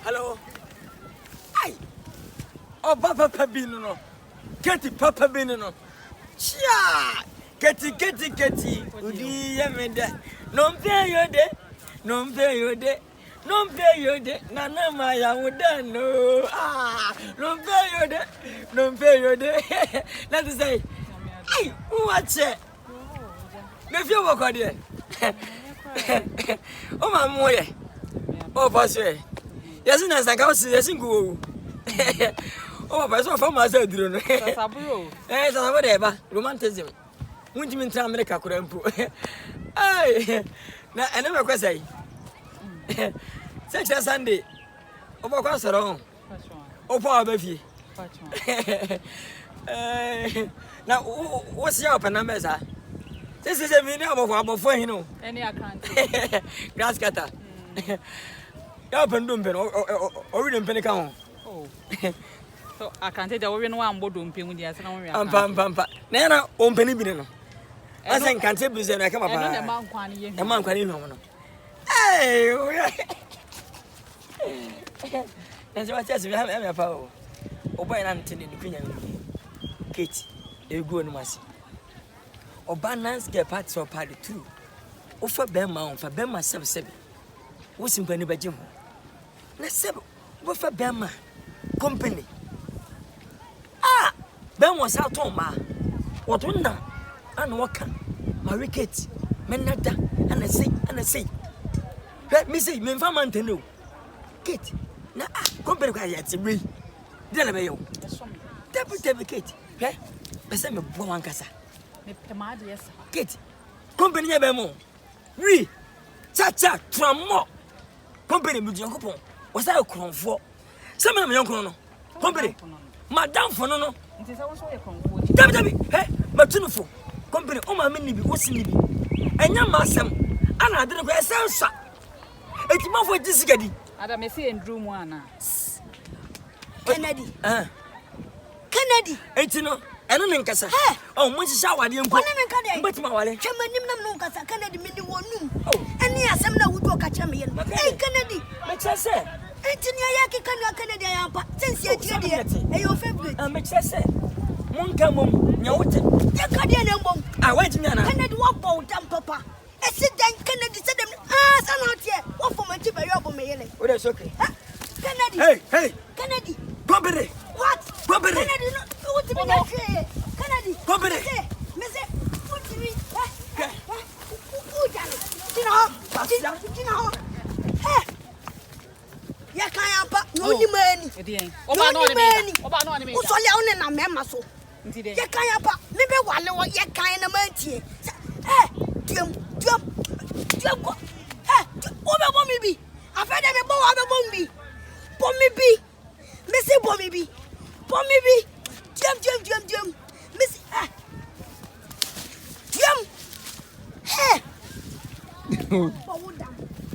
Hello. Ay. Oh, Papa Pabino. No. Getty Papa Bino. Chia. Getty. Udi yamenda. No pay your day. No pay your day. No pay your day. Nana Maya would no. Ah. No pay your day. No pay your day. Let's say. Ay. Watch it. If you walk on there. Oh, my boy. Oh, boss. Yes, and as I go see a single. Oh, but so from myself, you know. Yes, whatever. Romanticism. Wouldn't you mean to America could improve? Aye. Now, I never could say. Such a Sunday. Over across the room. Oh, poor baby. Now, what's your numbers? This is a minute of for you know. Any account. Grass cutter. Open dumping or reading penny count. Oh, so I can't take over in one board dumping with the astronomy. Pampa. Nana, own penny binno. I think can't say business. I come up a monk. Hey, that's what I we have a power. Obey Anthony, the Queen. Kate, you go and mercy. Obanans get parts of party too. Offer Bema for Bema 7. What's in Penny Bajim? Let's say, what for Bema company? Ah, Ben was out on ma. What wonder? And Walker, Marie Kate, Menada, and I say, let me say, Memfaman to know. Kate, now, company quiet, me. Delaware, Deputy Kate, eh? The same of Nkansah. Kate, company Bemo. We, Chacha, Tramo. Company with your coupon. Was I a crown for? Some of them young chrono. Company, Madame Fonono. It is also a crown. Debbie, eh? But two company, oh, my mini, what's in it? And young master, and I didn't go a sense. It's more for this getty. I may see and drew one. Kennedy, Kennedy, 18. I don't think so. Oh, when you shower, you put him in but my wallet. Chairman, Kennedy, made one. Oh, and yes, I'm not would walk at champion. Hey, Kennedy, makes us say. Anthony Kennedy, I am since you're your favorite. I make us say. One come home, no, I went to Kennedy, what boat, damn papa. I said, then Kennedy said, ah, son out here. What for my chip? I have a mail. Oh, that's okay. Kennedy, hey, Kennedy, company. What? Company. Kennedy, what do you mean? Kennedy, company. Miss it, what do you mean? Ya kan apa no ni mani no ni mani o so le on na mema so ya kan apa me be wale wo ya kan na mantie diam ko o be bo mi bi afede me bo wa be bo mi bi me se bo mi bi diam me se diam